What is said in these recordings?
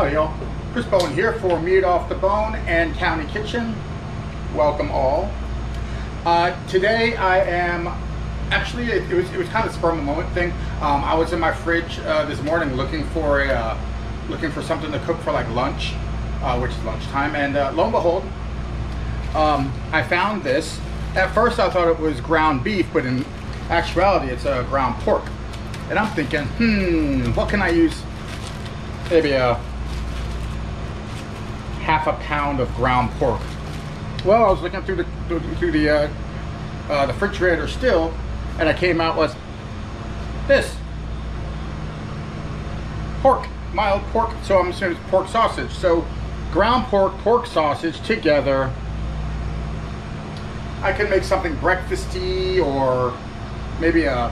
Hi y'all, Chris Bowen here for Meat Off the Bone and County Kitchen. Welcome all. Today I am actually it was kind of a spur of the moment thing. I was in my fridge this morning looking for something to cook for like lunch, which is lunchtime, and lo and behold, I found this. At first I thought it was ground beef, but in actuality it's ground pork. And I'm thinking, what can I use? Maybe a half a pound of ground pork. Well, I was looking through the refrigerator still, and I came out with this pork, mild pork. So I'm assuming it's pork sausage. So ground pork, pork sausage together. I can make something breakfasty, or maybe a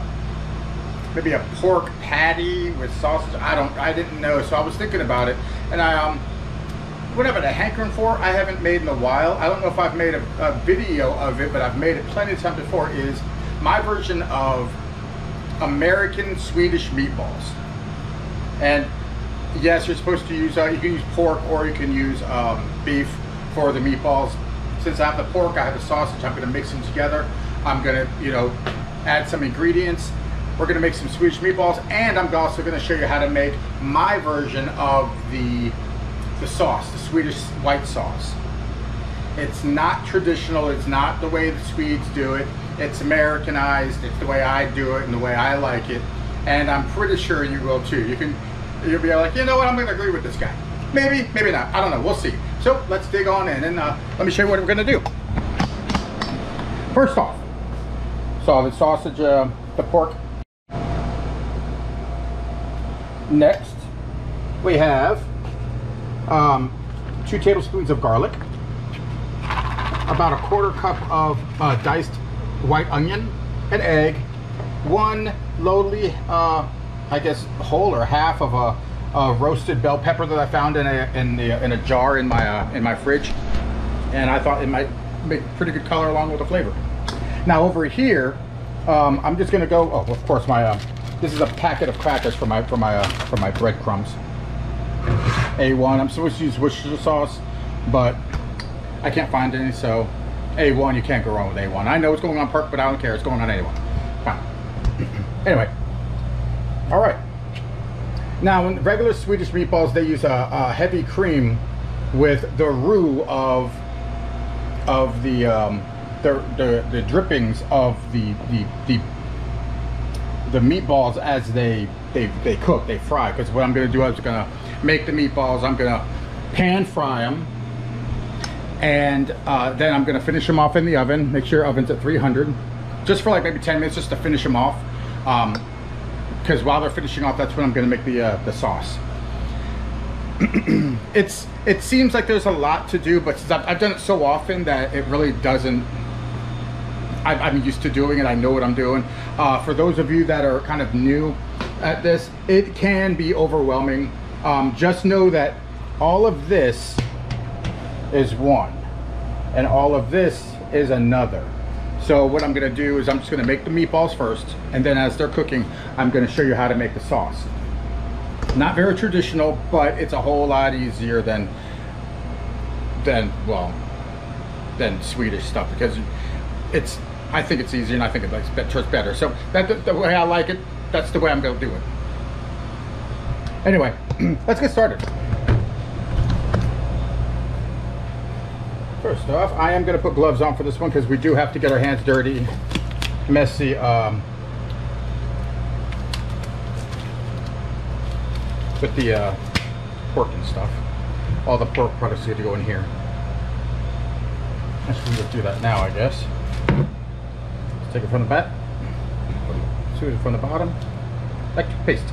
pork patty with sausage. I didn't know, so I was thinking about it, and what I've had a hankering for, I haven't made in a while. I don't know if I've made a video of it, but I've made it plenty of times before, is my version of American Swedish meatballs. And yes, you're supposed to use, you can use pork or you can use beef for the meatballs. Since I have the pork, I have the sausage, I'm gonna mix them together. I'm gonna, add some ingredients. We're gonna make some Swedish meatballs, and I'm also gonna show you how to make my version of the sauce, the Swedish white sauce. It's not traditional, it's not the way the Swedes do it. It's Americanized, it's the way I do it and the way I like it. And I'm pretty sure you will too. You'll be like, you know what, I'm gonna agree with this guy. Maybe, maybe not, I don't know, we'll see. So let's dig on in and let me show you what we're gonna do. First off, so the sausage, the pork. Next, we have 2 tablespoons of garlic, about a 1/4 cup of diced white onion, an egg, 1 lowly, I guess whole or half of a roasted bell pepper that I found in a jar in my fridge, and I thought it might make pretty good color along with the flavor. Now over here, I'm just gonna go. Oh, of course, this is a packet of crackers for my breadcrumbs. A1. I'm supposed to use Worcestershire sauce, but I can't find any, so A1, you can't go wrong with A1. I know it's going on pork, but I don't care. It's going on A1. Fine. Anyway, all right. Now, in regular Swedish meatballs, they use a heavy cream with the roux of the drippings of the meatballs as they cook, they fry. Because what I'm going to do is going to make the meatballs, I'm going to pan fry them, and then I'm going to finish them off in the oven. Make sure your oven's at 300, just for like maybe 10 minutes, just to finish them off. Because while they're finishing off, that's when I'm going to make the sauce. It seems like there's a lot to do, but since I've done it so often that it really doesn't. I'm used to doing it. I know what I'm doing. For those of you that are kind of new at this, it can be overwhelming. Just know that all of this is one, and all of this is another. So what I'm going to do is I'm just going to make the meatballs first, and then as they're cooking, I'm going to show you how to make the sauce. Not very traditional, but it's a whole lot easier than Swedish stuff, because I think it's easier, and I think it's better. So that's the way I like it. That's the way I'm going to do it. Anyway, let's get started. First off, I am going to put gloves on for this one, because we do have to get our hands dirty, messy. With the pork and stuff. All the pork products need to go in here. I should just do that now, I guess. Let's take it from the back. Shoot it from the bottom. Like paste.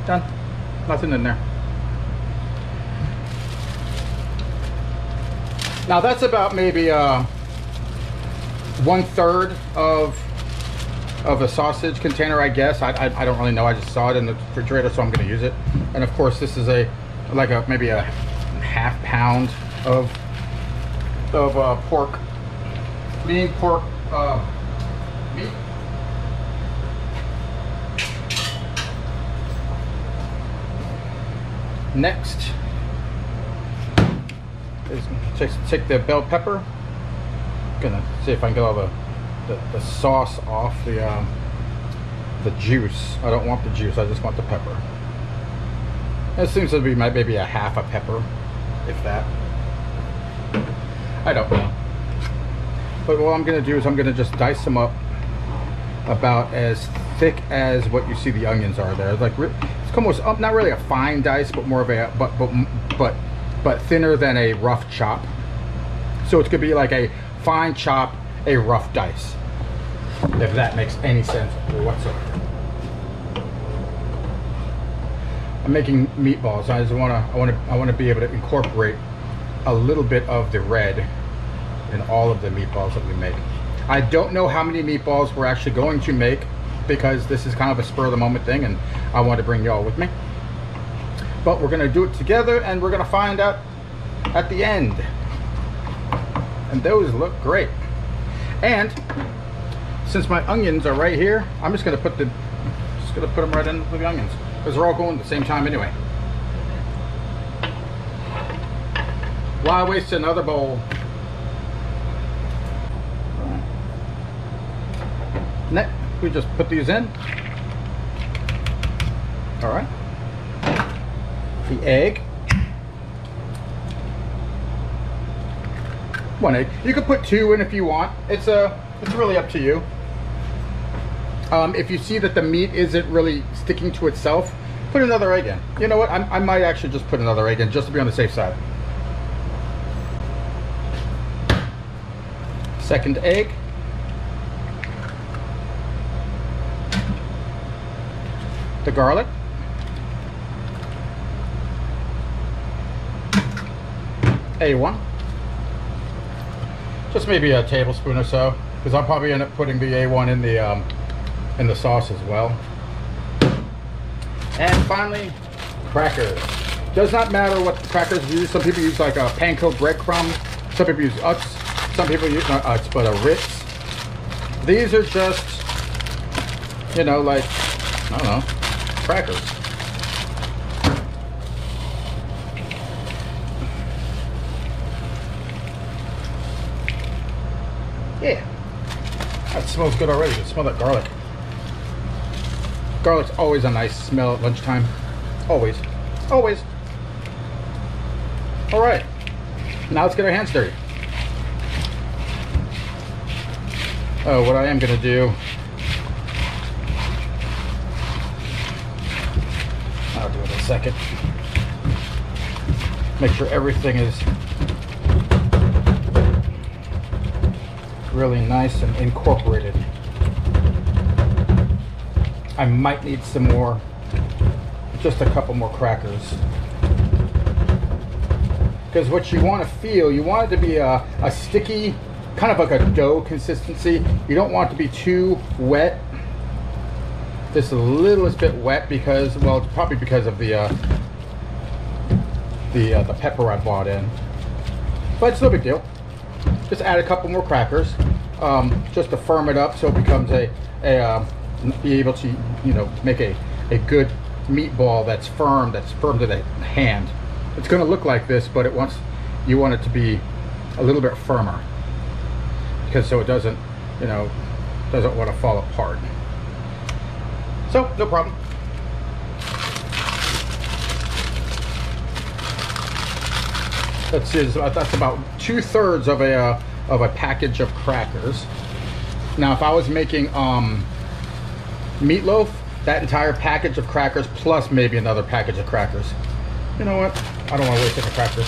Done. Nothing in there. Now that's about maybe 1/3 of a sausage container, I guess. I don't really know. I just saw it in the refrigerator, so I'm going to use it. And of course, this is maybe a ½ pound of pork, lean pork meat. Next is take the bell pepper. Gonna see if I can get all the sauce off the juice. I don't want the juice, I just want the pepper. It seems to be maybe a half a pepper, if that. I don't know. But what I'm gonna do is I'm gonna just dice them up about as thick as what you see the onions are there. Like it's almost not really a fine dice, but more of a but thinner than a rough chop. So it's gonna be like a fine chop, a rough dice, if that makes any sense whatsoever. I'm making meatballs. I just I want to be able to incorporate a little bit of the red in all of the meatballs that we make. I don't know how many meatballs we're actually going to make, because this is kind of a spur of the moment thing and I want to bring y'all with me. But we're going to do it together and we're going to find out at the end. And those look great. And since my onions are right here, I'm just going to put them right in with the onions, because they're all going at the same time anyway. Why waste another bowl? Next, we just put these in. All right. The egg. 1 egg. You could put 2 in if you want. It's really up to you. If you see that the meat isn't really sticking to itself, put another egg in. You know what? I might actually just put another egg in just to be on the safe side. Second egg. The garlic. A1. Just maybe a tablespoon or so, because I'll probably end up putting the A1 in the sauce as well. And finally, crackers. Does not matter what the crackers you use. Some people use like a panko breadcrumb. Some people use Utz. Some people use not Utz, but a Ritz. These are just, you know, like, I don't know, crackers. Yeah, that smells good already. You can smell that garlic. Garlic's always a nice smell at lunchtime. Always. Always. All right, now let's get our hands dirty. Oh, what I am gonna do, I'll do it in a second. Make sure everything is really nice and incorporated. I might need some more, just a couple more crackers. Because what you want to feel, you want it to be a sticky, kind of like a dough consistency. You don't want it to be too wet. Just a littlest bit wet because, well, it's probably because of the pepper I bought in. But it's no big deal. Just add a couple more crackers, just to firm it up so it becomes be able to, you know, make a good meatball that's firm to the hand. It's going to look like this, but you want it to be a little bit firmer, because so it doesn't, you know, doesn't want to fall apart. So no problem. Let's see, that's about 2/3 of a package of crackers. Now, if I was making meatloaf, that entire package of crackers plus maybe another package of crackers. You know what? I don't want to waste any crackers.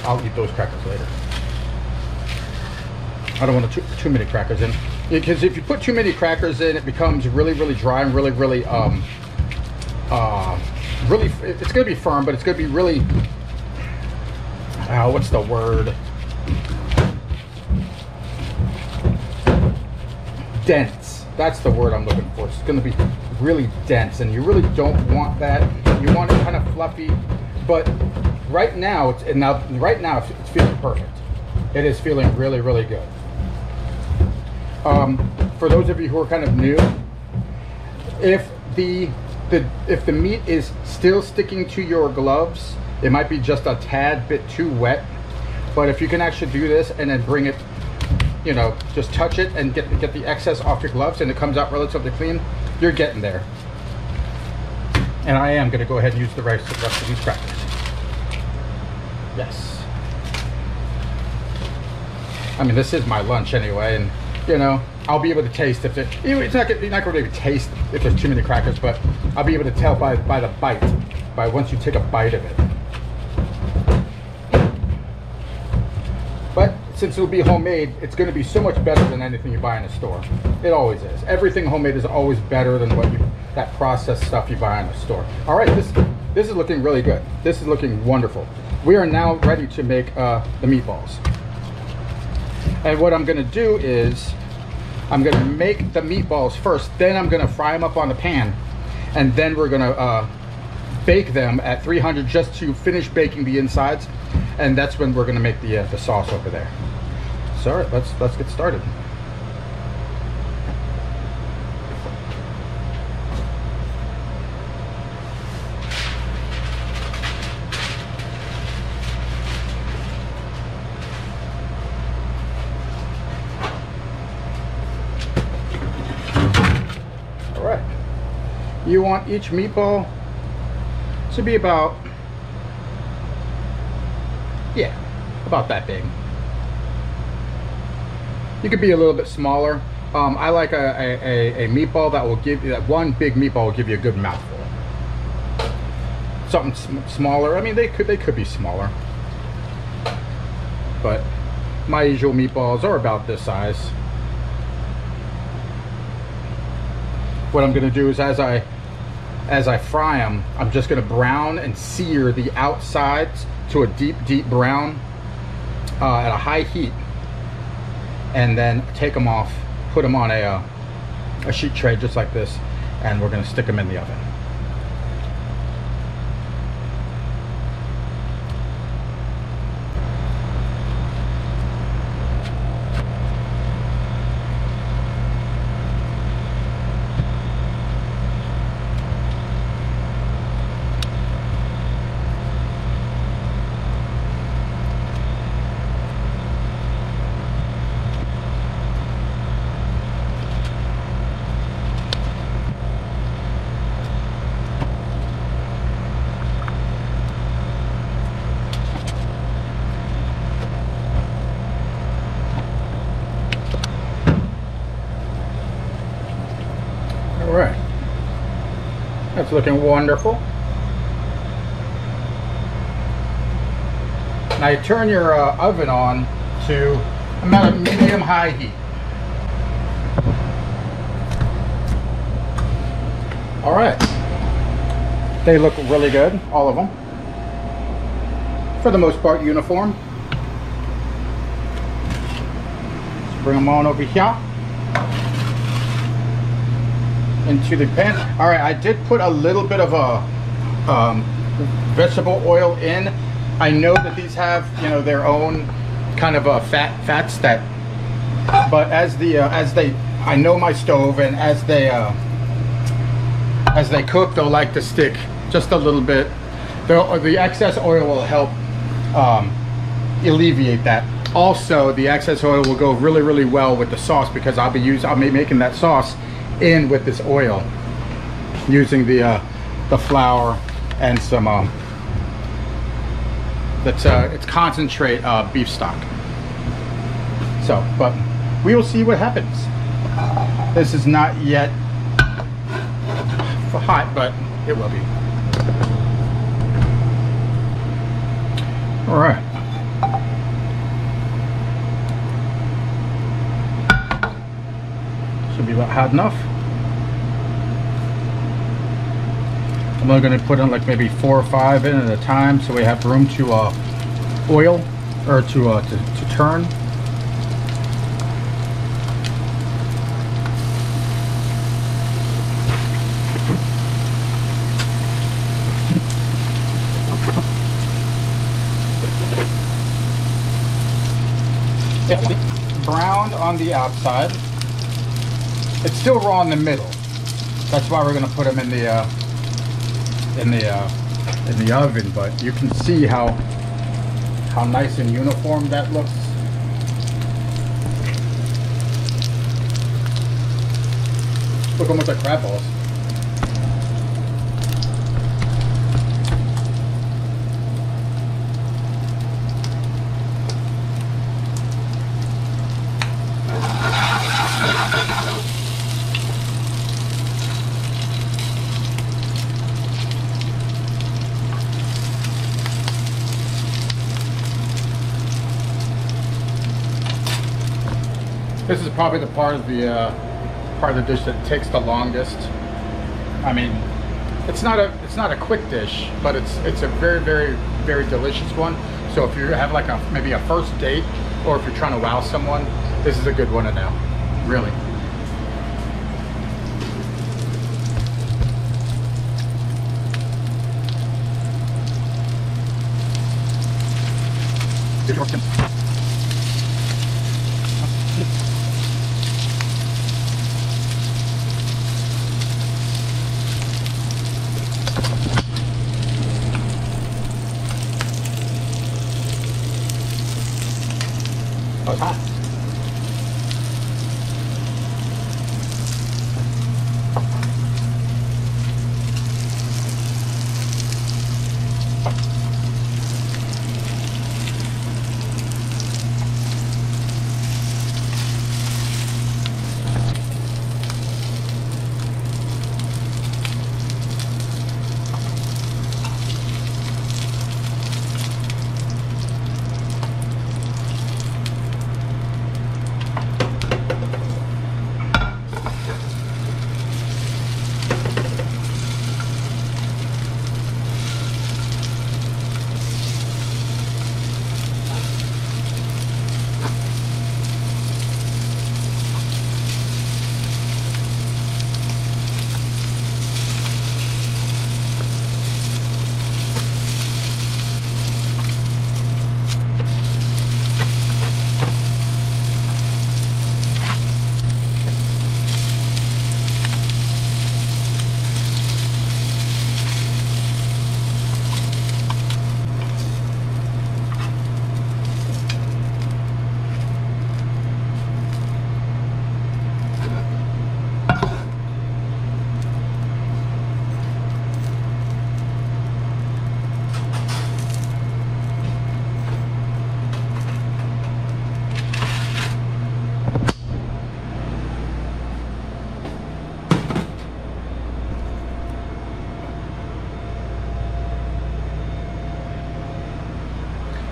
I'll eat those crackers later. I don't want too many crackers in, because if you put too many crackers in, it becomes really, really dry and really, it's going to be firm, but it's going to be really, what's the word? Dense. That's the word I'm looking for. It's going to be really dense, and you really don't want that. You want it kind of fluffy, but right now it's feeling perfect. It is feeling really, really good. For those of you who are kind of new, if the if the meat is still sticking to your gloves, it might be just a tad bit too wet. But if you can actually do this and then bring it, you know, just touch it and get the excess off your gloves, and it comes out relatively clean, you're getting there. And I am going to go ahead and use the rest of these crackers. Yes. I mean, this is my lunch anyway, and you know, I'll be able to taste if it. It's not going to taste if there's too many crackers, but I'll be able to tell by the bite, by once you take a bite of it. But since it'll be homemade, it's going to be so much better than anything you buy in a store. It always is. Everything homemade is always better than that processed stuff you buy in a store. All right, this is looking really good. This is looking wonderful. We are now ready to make the meatballs. And what I'm going to do is I'm going to make the meatballs first, then I'm going to fry them up on the pan, and then we're going to bake them at 300 just to finish baking the insides, and that's when we're going to make the sauce over there. So all right, let's get started. You want each meatball to be about that big. You could be a little bit smaller. I like a meatball that will give you, that one big meatball will give you a good mouthful. Something smaller, I mean, they could be smaller, but my usual meatballs are about this size. What I'm going to do is as I fry them, I'm just going to brown and sear the outsides to a deep brown at a high heat, and then take them off, put them on a sheet tray just like this, and we're going to stick them in the oven. Alright, that's looking wonderful. Now you turn your oven on to about a medium-high heat. Alright, they look really good, all of them. For the most part uniform. Let's bring them on over here into the pan. All right, I did put a little bit of a vegetable oil in. I know that these have, you know, their own kind of fats that, but I know my stove, and as they cook, they'll like to stick just a little bit. The excess oil will help alleviate that. Also, the excess oil will go really well with the sauce, because I'll be making that sauce in with this oil, using the flour and some it's concentrate beef stock. So, but we will see what happens. This is not yet hot, but it will be. All right. Should be about hot enough. I'm only going to put in like maybe 4 or 5 in at a time, so we have room to oil, or to turn. Browned on the outside. It's still raw in the middle. That's why we're going to put them in the in the oven, but you can see how nice and uniform that looks. Look almost like crab balls. This is probably the part of the dish that takes the longest. I mean, it's not a quick dish, but it's a very, very, very delicious one. So if you have like maybe a first date, or if you're trying to wow someone, this is a good one to know. Really. Oh, it's hot.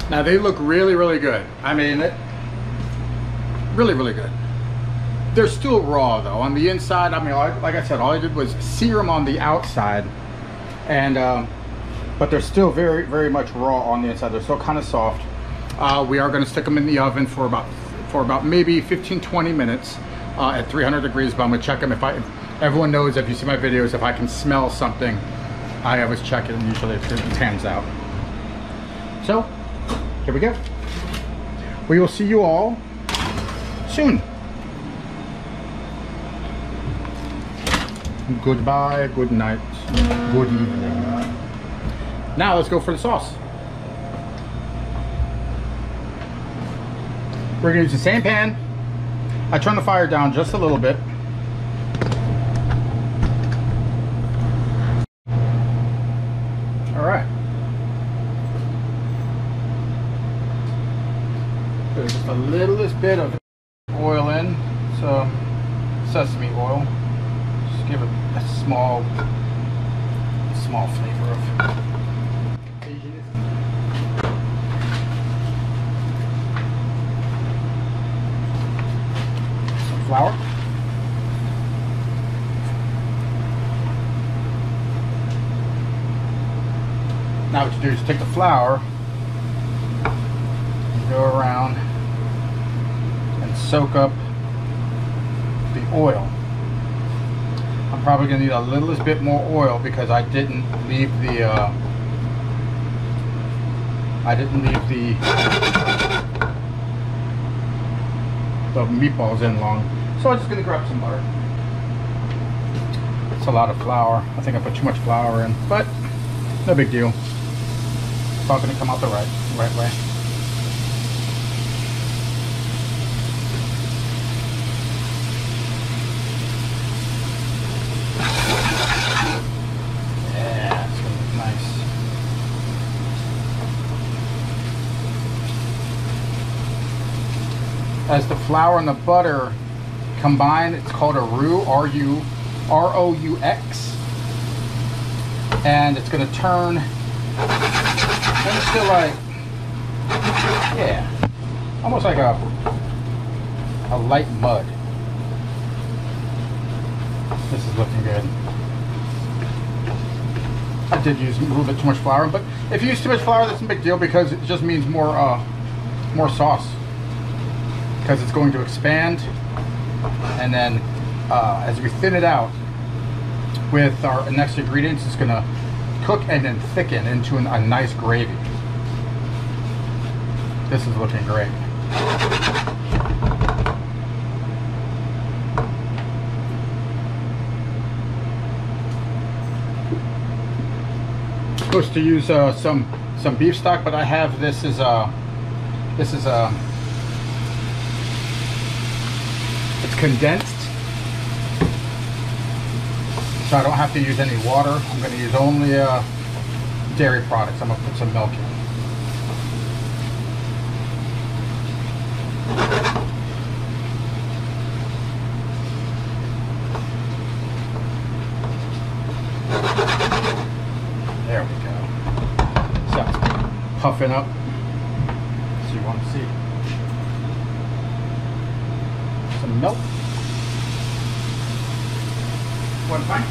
Now they look really, really good. I mean, really, really good. They're still raw though. On the inside, I mean, like I said, all I did was sear them on the outside, and but they're still very, very much raw on the inside. They're still kind of soft. We are going to stick them in the oven for about maybe 15-20 minutes at 300 degrees. But I'm going to check them. If everyone knows, if you see my videos, if I can smell something, I always check it, and usually it's hands out. So here we go. We will see you all soon. Goodbye, good night, good evening. Now let's go for the sauce. We're gonna use the same pan. I turned the fire down just a little bit. All right. There's just a littlest bit of oil in, so sesame oil. Just give it a small flavor of Asianism. Some flour. Now what you do is take the flour, go around and soak up the oil. I'm probably going to need a littlest bit more oil because I didn't leave the meatballs in long. So I'm just going to grab some butter. It's a lot of flour. I think I put too much flour in, but no big deal. It's all going to come out the right way. Yeah, it's going to look nice. As the flour and the butter combine, it's called a roux, R-O-U-X, and it's going to turn into like, yeah, almost like a light mud. This is looking good. I did use a little bit too much flour, but if you use too much flour, that's a big deal because it just means more sauce, because it's going to expand. And then as we thin it out with our next ingredients, it's going to cook and then thicken into a nice gravy. This is looking great. Supposed to use some beef stock, but I have this is it's condensed, so I don't have to use any water. I'm going to use only dairy products. I'm going to put some milk in. There we go. So, puffing up. So you want to see some milk. 1 pint.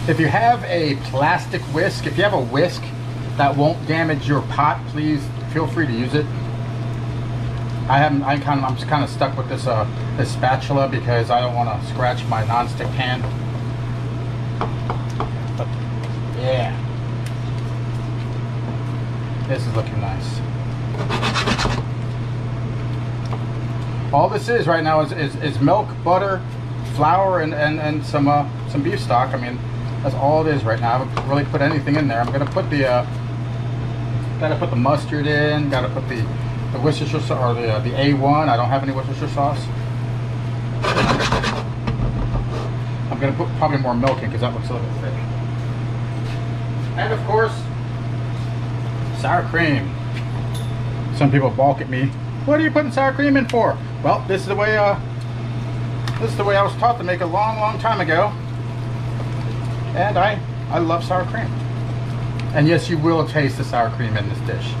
If you have a plastic whisk, if you have a whisk that won't damage your pot, please feel free to use it. I'm kind of stuck with this this spatula because I don't want to scratch my non-stick pan. But yeah, this is looking nice. All this is right now is milk, butter, flour, and some beef stock. I mean, that's all it is right now. I haven't really put anything in there. I'm gonna put the gotta put the mustard in. Gotta put the Worcestershire sauce, or the A1. I don't have any Worcestershire sauce. I'm gonna put probably more milk in because that looks a little bit thick. And of course, sour cream. Some people balk at me. What are you putting sour cream in for? Well, this is the way I was taught to make a long time ago. And I love sour cream. And yes, you will taste the sour cream in this dish.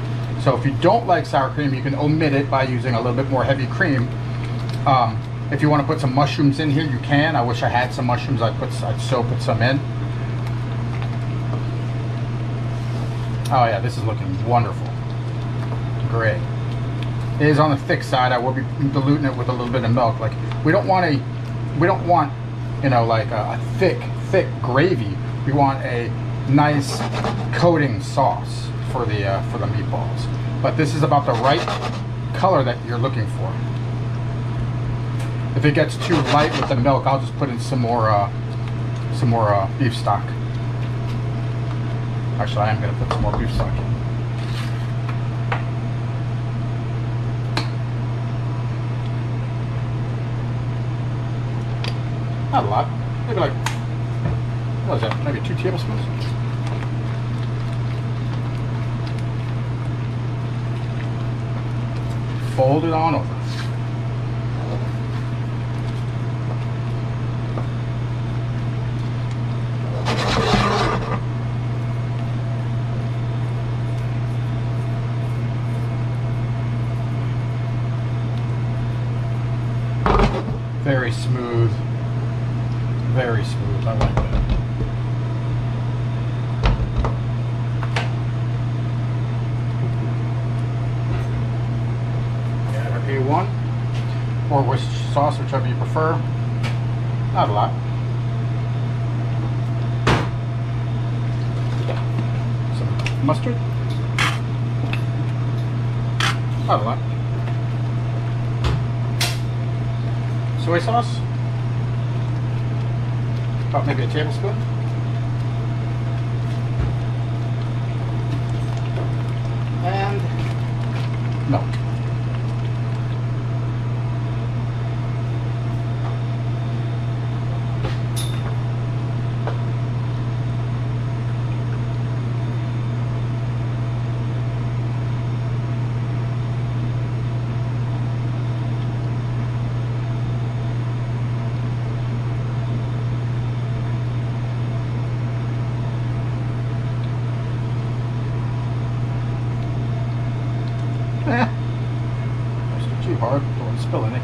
So if you don't like sour cream, you can omit it by using a little bit more heavy cream. If you want to put some mushrooms in here, you can. I wish I had some mushrooms. I'd so put some in. Oh yeah, this is looking wonderful. Great. It is on the thick side. I will be diluting it with a little bit of milk. Like we don't want, you know, like a thick gravy. We want a nice coating sauce for the meatballs. But this is about the right color that you're looking for. If it gets too light with the milk, I'll just put in some more beef stock. Actually, I am going to put some more beef stock in. Not a lot. Maybe like, what is that? Maybe 2 tablespoons? Fold it on over. Very smooth. Very smooth. I like that. A1 or Worcestershire sauce, whichever you prefer. Not a lot. mustard. Not a lot. Soy sauce. About maybe a tablespoon. And milk. That's too hard, don't want to spill any.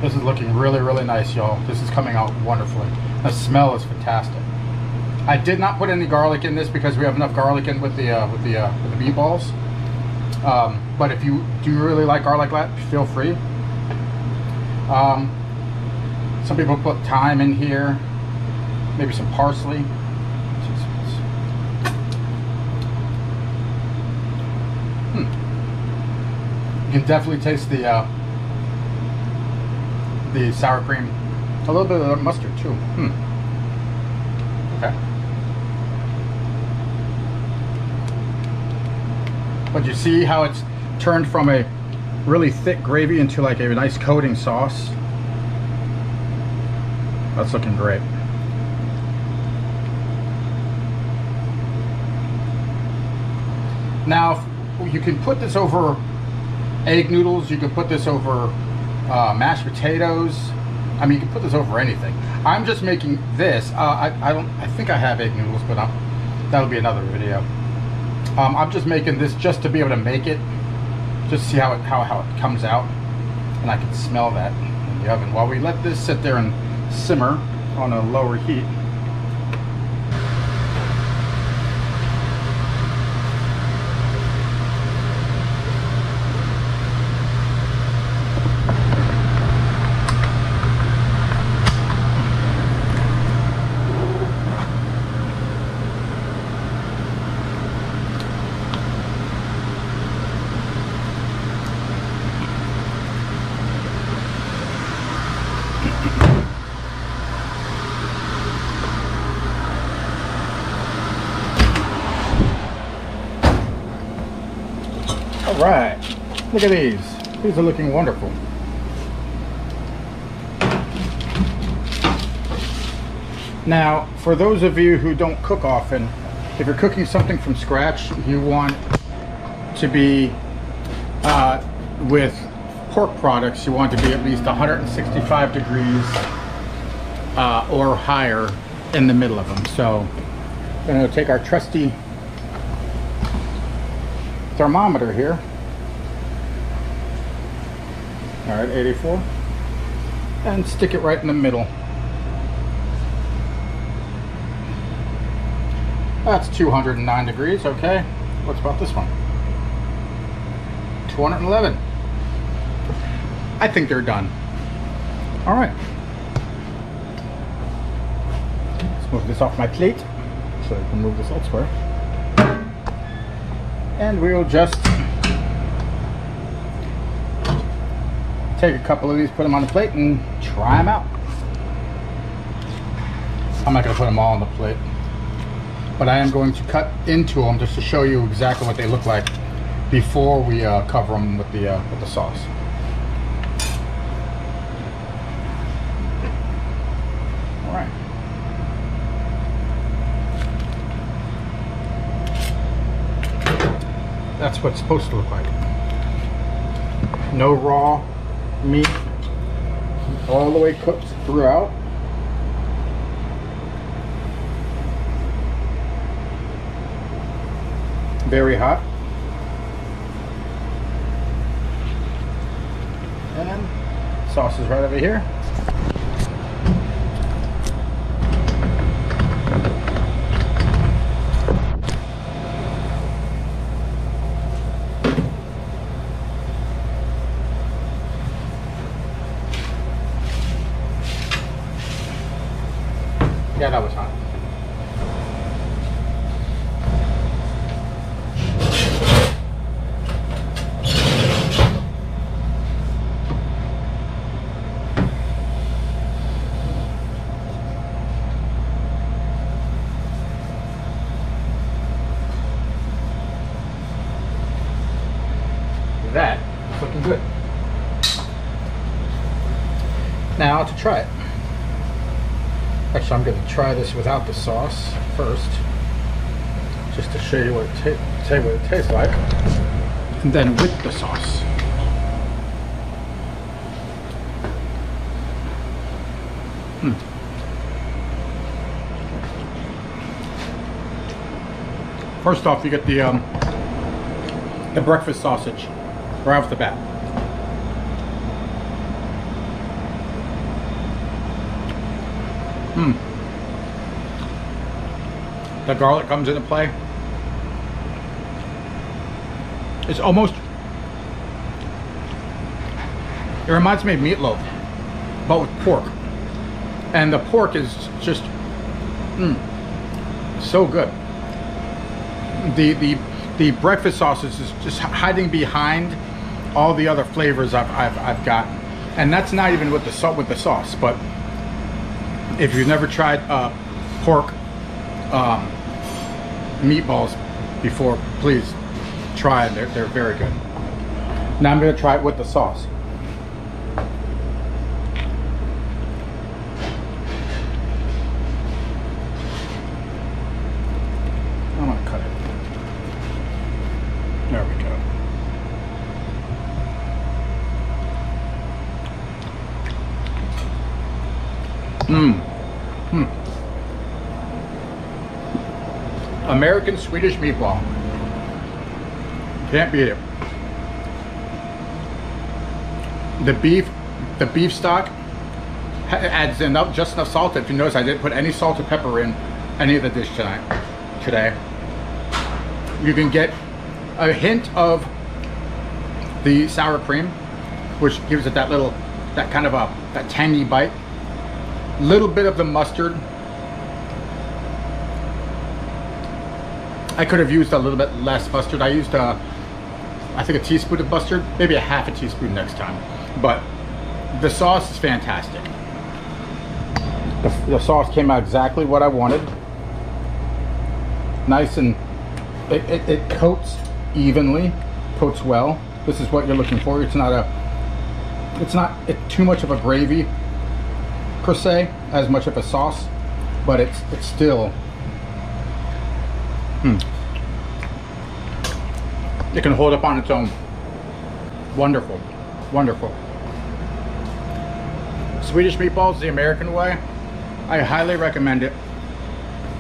This is looking really, really nice, y'all. This is coming out wonderfully. The smell is fantastic. I did not put any garlic in this because we have enough garlic in with the meatballs. But if you do really like garlic, feel free. Some people put thyme in here, maybe some parsley. You can definitely taste the sour cream, a little bit of the mustard too. Okay. But you see how it's turned from a really thick gravy into like a nice coating sauce. That's looking great. Now, you can put this over egg noodles. You can put this over mashed potatoes. I mean, you can put this over anything. I'm just making this. I think I have egg noodles, but that'll be another video. I'm just making this just to be able to make it, just to see how it comes out, and I can smell that in the oven while we let this sit there and simmer on a lower heat. All right, look at these. These are looking wonderful. Now, for those of you who don't cook often, if you're cooking something from scratch, you want to be, with pork products, you want to be at least 165 degrees or higher in the middle of them. So, we're going to take our trusty thermometer here. All right, 84, and stick it right in the middle. That's 209 degrees. Okay, what's about this one? 211. I think they're done. All right, let's move this off my plate so I can move this elsewhere. And we'll just take a couple of these, put them on the plate, and try them out. I'm not going to put them all on the plate, but I am going to cut into them just to show you exactly what they look like before we cover them with the sauce. All right. That's what it's supposed to look like. No raw meat, all the way cooked throughout. Very hot. And sauce is right over here. Yeah, that was hot. That is looking good. Now to try it. Actually, I'm going to try this without the sauce first, just to show you what it tastes like, and then with the sauce. First off, you get the breakfast sausage right off the bat. The garlic comes into play. It's almost, it reminds me of meatloaf, but with pork. And the pork is just so good. The breakfast sausage is just hiding behind all the other flavors I've got, and that's not even with the sauce. But if you've never tried pork meatballs before, please try it. They're very good. Now I'm going to try it with the sauce. I'm going to cut it. There we go. American Swedish meatball. Can't beat it. The beef stock adds just enough salt. If you notice, I didn't put any salt or pepper in any of the dish today. You can get a hint of the sour cream, which gives it that kind of that tangy bite. Little bit of the mustard. I could have used a little bit less mustard. I used I think a teaspoon of mustard, maybe a half a teaspoon next time. But the sauce is fantastic. The sauce came out exactly what I wanted. Nice, and it coats evenly, coats well. This is what you're looking for. It's not too much of a gravy per se, as much of a sauce, but it's still it can hold up on its own. Wonderful, wonderful. Swedish meatballs the American way. I highly recommend it.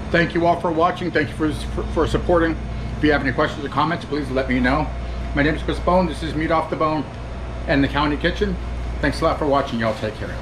Thank you all for watching. Thank you for supporting. If you have any questions or comments, please let me know. My name is Chris Bone. This is Meat Off the Bone and the County Kitchen. Thanks a lot for watching. Y'all take care.